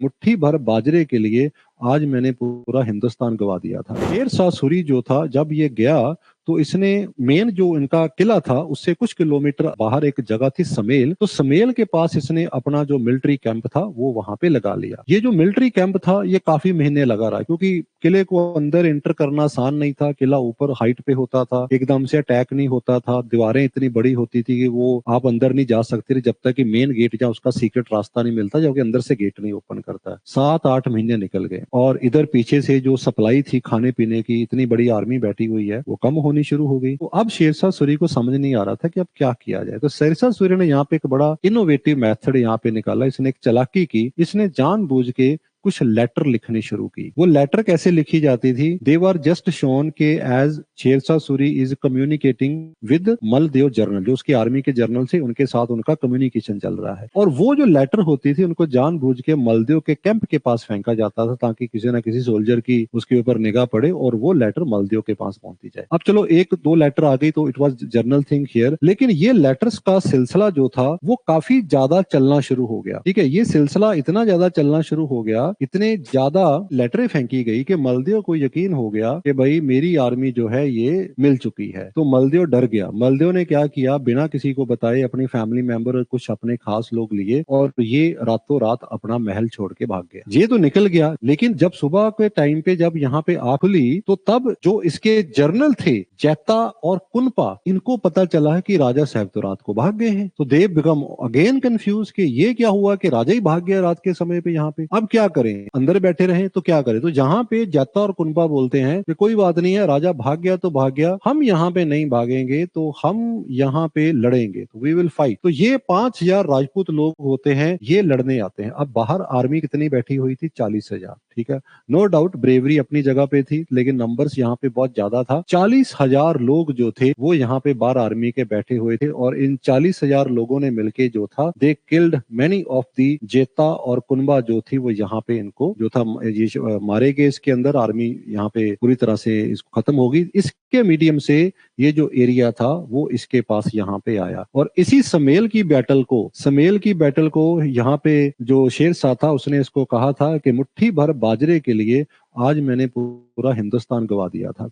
मुट्ठी भर बाजरे के लिए आज मैंने पूरा हिंदुस्तान गवा दिया था। शेर शाह सूरी जो था जब ये गया तो इसने मेन जो इनका किला था उससे कुछ किलोमीटर बाहर एक जगह थी समेल, तो समेल के पास इसने अपना जो मिलिट्री कैंप था वो वहां पे लगा लिया। ये जो मिलिट्री कैंप था ये काफी महीने लगा रहा क्योंकि किले को अंदर एंटर करना आसान नहीं था। किला ऊपर हाइट पे होता था, एकदम से अटैक नहीं होता था, दीवारें इतनी बड़ी होती थी कि वो आप अंदर नहीं जा सकते थे जब तक कि मेन गेट या उसका सीक्रेट रास्ता नहीं मिलता, जो कि अंदर से गेट नहीं ओपन करता है। 7-8 महीने निकल गए और इधर पीछे से जो सप्लाई थी खाने पीने की, इतनी बड़ी आर्मी बैठी हुई है, वो कम होनी शुरू हो गई। तो अब शेरशाह सूरी को समझ नहीं आ रहा था कि अब क्या किया जाए। तो शेरशाह सूरी ने यहाँ पे एक बड़ा इनोवेटिव मेथड यहाँ पे निकाला। इसने एक चालाकी की, इसने जानबूझ के कुछ लेटर लिखनी शुरू की। वो लेटर कैसे लिखी जाती थी? दे वर जस्ट शोन के as Sher Shah Suri is communicating with Maldev general, जो उसकी आर्मी के जर्नल से उनके साथ उनका कम्युनिकेशन चल रहा है। और वो जो लेटर होती थी उनको जानबूझ के मलदेव के कैंप के पास फेंका जाता था ताकि किसी ना किसी सोल्जर की उसके ऊपर निगाह पड़े और वो लेटर मलदेव के पास पहुंचती जाए। अब चलो 1-2 लेटर आ गई तो it was journal thing here, लेकिन ये लेटर्स का सिलसिला जो था वो काफी ज्यादा चलना शुरू हो गया। ठीक है, ये सिलसिला इतना ज्यादा चलना शुरू हो गया, इतने ज्यादा लेटरें फेंकी गई कि मलदेव को यकीन हो गया कि भाई मेरी आर्मी जो है ये मिल चुकी है। तो मलदेव डर गया। मलदेव ने क्या किया, बिना किसी को बताए अपनी फैमिली मेंबर और कुछ अपने खास लोग लिए और ये रातों रात अपना महल छोड़ के भाग गया। ये तो निकल गया, लेकिन जब सुबह के टाइम पे जब यहाँ पे आंख खुली तो तब जो इसके जर्नल थे जैता और कुनपा, इनको पता चला है कि राजा साहब तो रात को भाग गए हैं। तो दे बिकम अगेन कंफ्यूज कि ये क्या हुआ कि राजा ही भाग गया रात के समय पे यहाँ पे, अब क्या करें, अंदर बैठे रहे तो क्या करें। तो जहाँ पे जैता और कुनपा बोलते हैं कि कोई बात नहीं है, राजा भाग गया तो भाग गया, हम यहाँ पे नहीं भागेंगे, तो हम यहाँ पे लड़ेंगे, तो वी विल फाइट। तो ये 5000 राजपूत लोग होते हैं, ये लड़ने आते हैं। अब बाहर आर्मी कितनी बैठी हुई थी? 40,000। ठीक है, नो डाउट ब्रेवरी अपनी जगह पे थी, लेकिन नंबर्स यहाँ पे बहुत ज्यादा था। 40,000 लोग जो थे वो यहाँ पे बाहर आर्मी के बैठे हुए थे और इन 40,000 लोगों ने मिलके जो था they killed many of the जेता और कुनबा जो थी वो यहाँ पे इनको जो था ये मारे गए। इसके अंदर आर्मी यहाँ पे पूरी तरह से इसको खत्म होगी। इसके मीडियम से ये जो एरिया था वो इसके पास यहाँ पे आया और इसी समेल की बैटल को यहाँ पे जो शेर शाह था उसने इसको कहा था कि मुट्ठी भर बाजरे के लिए आज मैंने पूरा हिंदुस्तान गवा दिया था।